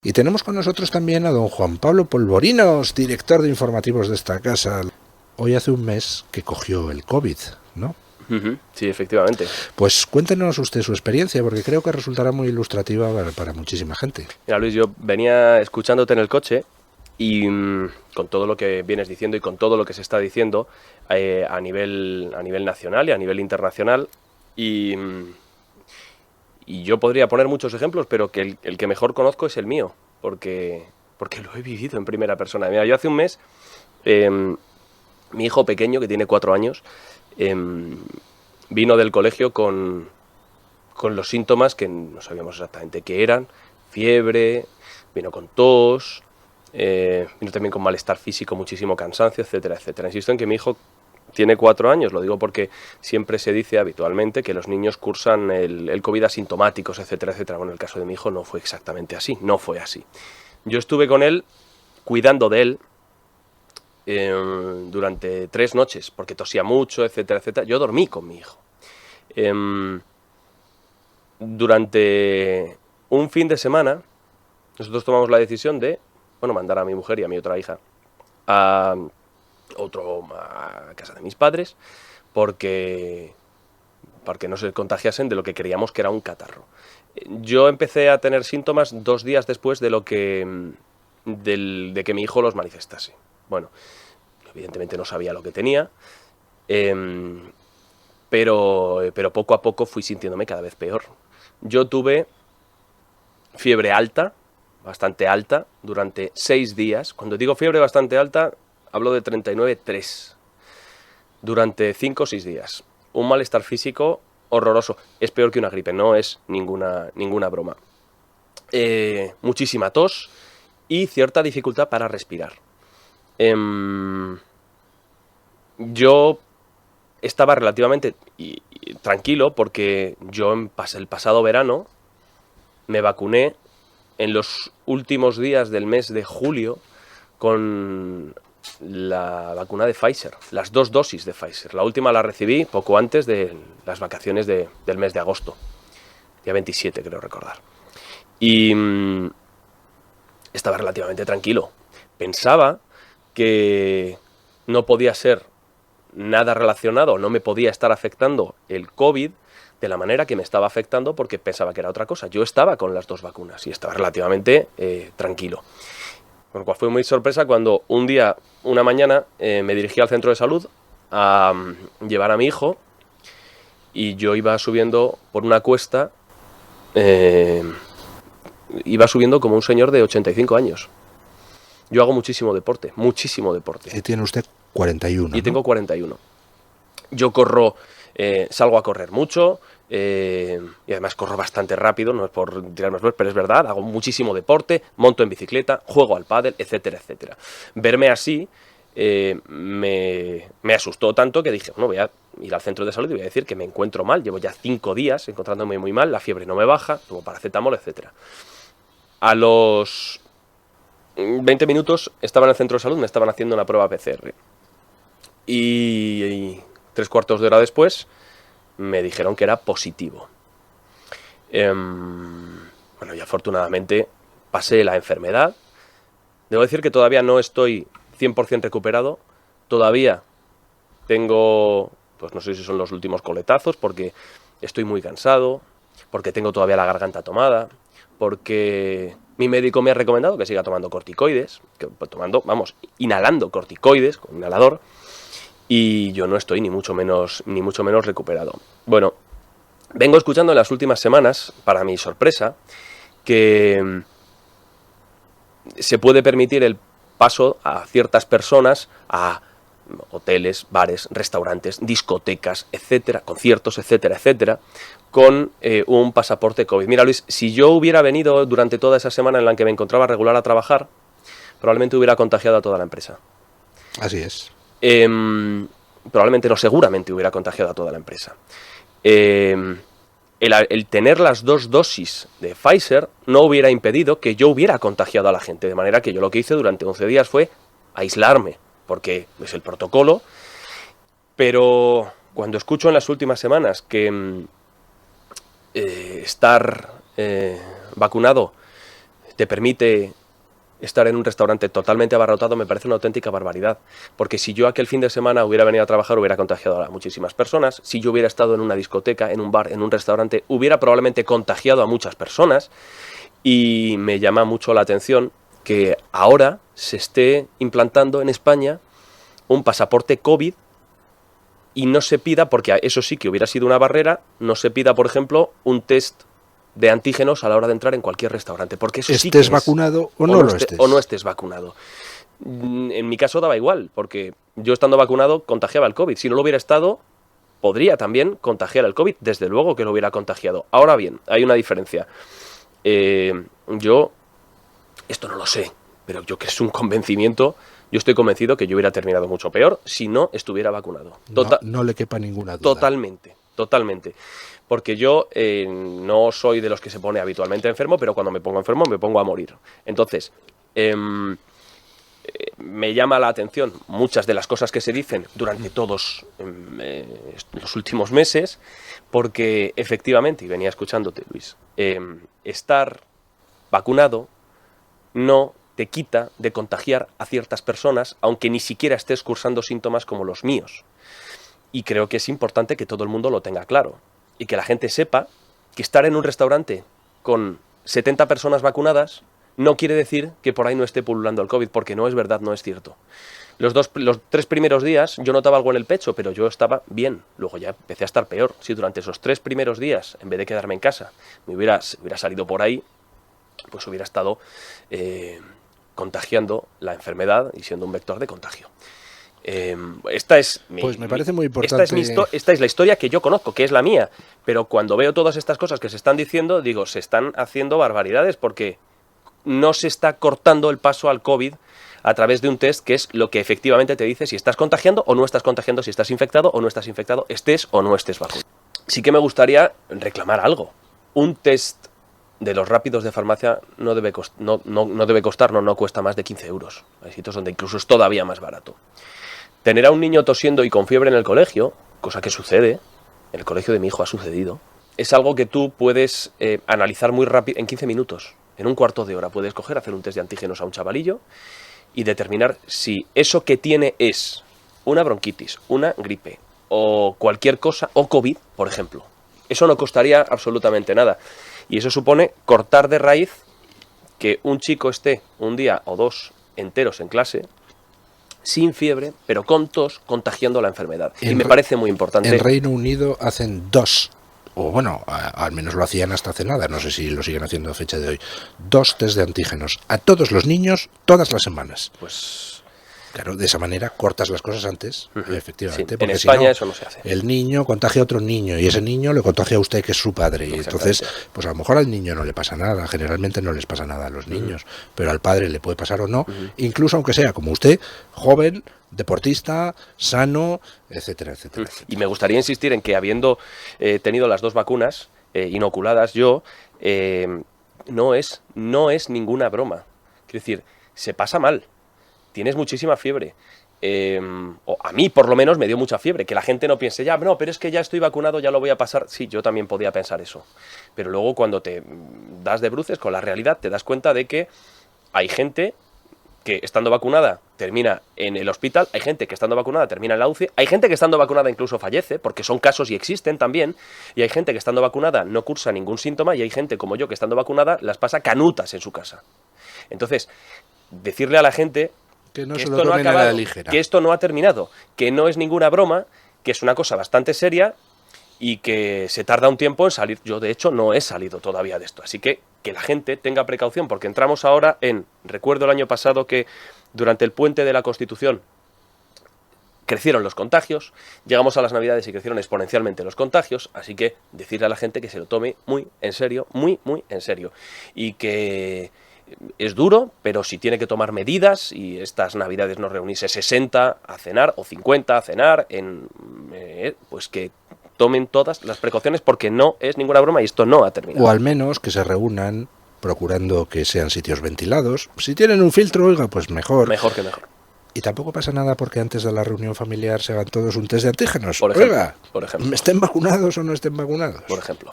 Y tenemos con nosotros también a don Juan Pablo Polvorinos, director de informativos de esta casa. Hoy hace un mes que cogió el COVID, ¿no? Sí, efectivamente. Pues cuéntenos usted su experiencia, porque creo que resultará muy ilustrativa para muchísima gente. Mira, Luis, yo venía escuchándote en el coche y con todo lo que vienes diciendo y con todo lo que se está diciendo a nivel nacional y a nivel internacional, y yo podría poner muchos ejemplos, pero que el que mejor conozco es el mío, porque lo he vivido en primera persona. Mira, yo hace un mes, mi hijo pequeño, que tiene 4 años, vino del colegio con los síntomas que no sabíamos exactamente qué eran: fiebre, vino con tos, vino también con malestar físico, muchísimo cansancio, etcétera, etcétera. Insisto en que mi hijo tiene 4 años, lo digo porque siempre se dice habitualmente que los niños cursan el COVID asintomáticos, etcétera, etcétera. Bueno, el caso de mi hijo no fue exactamente así, no fue así. Yo estuve con él, cuidando de él, durante 3 noches, porque tosía mucho, etcétera, etcétera. Yo dormí con mi hijo. Durante un fin de semana, nosotros tomamos la decisión de, mandar a mi mujer y a mi otra hija a casa de mis padres, porque no se contagiasen de lo que creíamos que era un catarro. Yo empecé a tener síntomas 2 días después de que mi hijo los manifestase. Bueno, evidentemente no sabía lo que tenía, pero poco a poco fui sintiéndome cada vez peor. Yo tuve fiebre alta, bastante alta, durante 6 días. Cuando digo fiebre bastante alta, hablo de 39,3, durante 5 o 6 días. Un malestar físico horroroso. Es peor que una gripe, no es ninguna broma. Muchísima tos y cierta dificultad para respirar. Yo estaba relativamente tranquilo porque yo el pasado verano me vacuné en los últimos días del mes de julio con la vacuna de Pfizer, las 2 dosis de Pfizer. La última la recibí poco antes de las vacaciones del mes de agosto, día 27 creo recordar. Y estaba relativamente tranquilo. Pensaba que no podía ser nada relacionado, no me podía estar afectando el COVID de la manera que me estaba afectando, porque pensaba que era otra cosa. Yo estaba con las 2 vacunas y estaba relativamente tranquilo. Por lo cual fue muy sorpresa cuando una mañana, me dirigí al centro de salud a llevar a mi hijo, y yo iba subiendo por una cuesta, iba subiendo como un señor de 85 años. Yo hago muchísimo deporte. Y tiene usted 41, Y ¿no? tengo 41. Yo corro, salgo a correr mucho, y además corro bastante rápido, no es por tirarme los pelos, pero es verdad, hago muchísimo deporte, monto en bicicleta, juego al pádel, etcétera, etcétera. Verme así me asustó tanto que dije, voy a ir al centro de salud y voy a decir que me encuentro mal. Llevo ya 5 días encontrándome muy mal, la fiebre no me baja, tomo paracetamol, etcétera. A los 20 minutos estaba en el centro de salud, me estaban haciendo una prueba PCR. Y 3/4 de hora después me dijeron que era positivo. Y afortunadamente pasé la enfermedad. Debo decir que todavía no estoy 100% recuperado. Todavía tengo, pues no sé si son los últimos coletazos, porque estoy muy cansado, porque tengo todavía la garganta tomada, porque mi médico me ha recomendado que siga tomando corticoides, inhalando corticoides con inhalador, y yo no estoy ni mucho menos recuperado. Bueno, vengo escuchando en las últimas semanas, para mi sorpresa, que se puede permitir el paso a ciertas personas a hoteles, bares, restaurantes, discotecas, etcétera, conciertos, etcétera, etcétera, con un pasaporte COVID. Mira, Luis, si yo hubiera venido durante toda esa semana en la que me encontraba regular a trabajar, probablemente hubiera contagiado a toda la empresa. Así es. Probablemente no, seguramente hubiera contagiado a toda la empresa. El tener las 2 dosis de Pfizer no hubiera impedido que yo hubiera contagiado a la gente, de manera que yo lo que hice durante 11 días fue aislarme, porque es el protocolo. Pero cuando escucho en las últimas semanas que estar vacunado te permite estar en un restaurante totalmente abarrotado, me parece una auténtica barbaridad. Porque si yo aquel fin de semana hubiera venido a trabajar, hubiera contagiado a muchísimas personas. Si yo hubiera estado en una discoteca, en un bar, en un restaurante, hubiera probablemente contagiado a muchas personas. Y me llama mucho la atención que ahora se esté implantando en España un pasaporte COVID y no se pida, porque eso sí que hubiera sido una barrera, no se pida, por ejemplo, un test de antígenos a la hora de entrar en cualquier restaurante, porque eso sí que estés vacunado o no lo estés. O no estés vacunado. En mi caso daba igual, porque yo estando vacunado contagiaba el COVID. Si no lo hubiera estado, podría también contagiar el COVID, desde luego que lo hubiera contagiado. Ahora bien, hay una diferencia. Yo, esto no lo sé, pero yo que es un convencimiento, yo estoy convencido que yo hubiera terminado mucho peor si no estuviera vacunado. No le quepa ninguna duda. Totalmente. Porque yo no soy de los que se pone habitualmente enfermo, pero cuando me pongo enfermo me pongo a morir. Entonces, me llama la atención muchas de las cosas que se dicen durante todos los últimos meses, porque efectivamente, y venía escuchándote, Luis, estar vacunado no te quita de contagiar a ciertas personas, aunque ni siquiera estés cursando síntomas como los míos. Y creo que es importante que todo el mundo lo tenga claro. Y que la gente sepa que estar en un restaurante con 70 personas vacunadas no quiere decir que por ahí no esté pululando el COVID, porque no es verdad, no es cierto. Los 3 primeros días yo notaba algo en el pecho, pero yo estaba bien. Luego ya empecé a estar peor. Si durante esos 3 primeros días, en vez de quedarme en casa, me hubiera salido por ahí, pues hubiera estado contagiando la enfermedad y siendo un vector de contagio. Pues me parece muy importante. Esta es la historia que yo conozco, que es la mía. Pero cuando veo todas estas cosas que se están diciendo, digo, se están haciendo barbaridades porque no se está cortando el paso al COVID a través de un test que es lo que efectivamente te dice si estás contagiando o no estás contagiando, si estás infectado o no estás infectado, estés o no estés vacunado. Sí que me gustaría reclamar algo. Un test de los rápidos de farmacia no cuesta más de 15 euros. Hay sitios donde incluso es todavía más barato. Tener a un niño tosiendo y con fiebre en el colegio, cosa que sucede, en el colegio de mi hijo ha sucedido, es algo que tú puedes analizar muy rápido, en 15 minutos, en un cuarto de hora puedes coger, hacer un test de antígenos a un chavalillo y determinar si eso que tiene es una bronquitis, una gripe o cualquier cosa, o COVID, por ejemplo. Eso no costaría absolutamente nada. Y eso supone cortar de raíz que un chico esté un día o 2 enteros en clase, sin fiebre, pero con tos, contagiando la enfermedad. Y me parece muy importante. En Reino Unido hacen 2, o bueno, al menos lo hacían hasta hace nada, no sé si lo siguen haciendo a fecha de hoy, 2 test de antígenos a todos los niños todas las semanas. Pues claro, de esa manera cortas las cosas antes, efectivamente. Sí, porque en España si no, eso no se hace. El niño contagia a otro niño y ese niño le contagia a usted, que es su padre. Y entonces, pues a lo mejor al niño no le pasa nada, generalmente no les pasa nada a los niños, pero al padre le puede pasar o no, incluso aunque sea como usted, joven, deportista, sano, etcétera, etcétera. Y me gustaría insistir en que habiendo tenido las 2 vacunas inoculadas yo, no es ninguna broma. Quiero decir, se pasa mal. Tienes muchísima fiebre. O a mí, por lo menos, me dio mucha fiebre. Que la gente no piense, ya, no, pero es que ya estoy vacunado, ya lo voy a pasar. Sí, yo también podía pensar eso. Pero luego, cuando te das de bruces con la realidad, te das cuenta de que hay gente que estando vacunada termina en el hospital, hay gente que estando vacunada termina en la UCI, hay gente que estando vacunada incluso fallece, porque son casos y existen también, y hay gente que estando vacunada no cursa ningún síntoma, y hay gente como yo que estando vacunada las pasa canutas en su casa. Entonces, decirle a la gente que no se lo tomen a la ligera, que esto no ha terminado, que no es ninguna broma, que es una cosa bastante seria y que se tarda un tiempo en salir. Yo, de hecho, no he salido todavía de esto. Así que la gente tenga precaución, porque entramos ahora recuerdo el año pasado que durante el puente de la Constitución crecieron los contagios, llegamos a las Navidades y crecieron exponencialmente los contagios, así que decirle a la gente que se lo tome muy en serio, muy, muy en serio. Y que es duro, pero si tiene que tomar medidas, y estas Navidades no reunirse 60 a cenar o 50 a cenar, pues que tomen todas las precauciones, porque no es ninguna broma y esto no ha terminado. O al menos que se reúnan procurando que sean sitios ventilados. Si tienen un filtro, oiga, pues mejor. Mejor que mejor. Y tampoco pasa nada porque antes de la reunión familiar se hagan todos un test de antígenos. Por ejemplo, oiga, por ejemplo. ¿estén vacunados o no estén vacunados? Por ejemplo.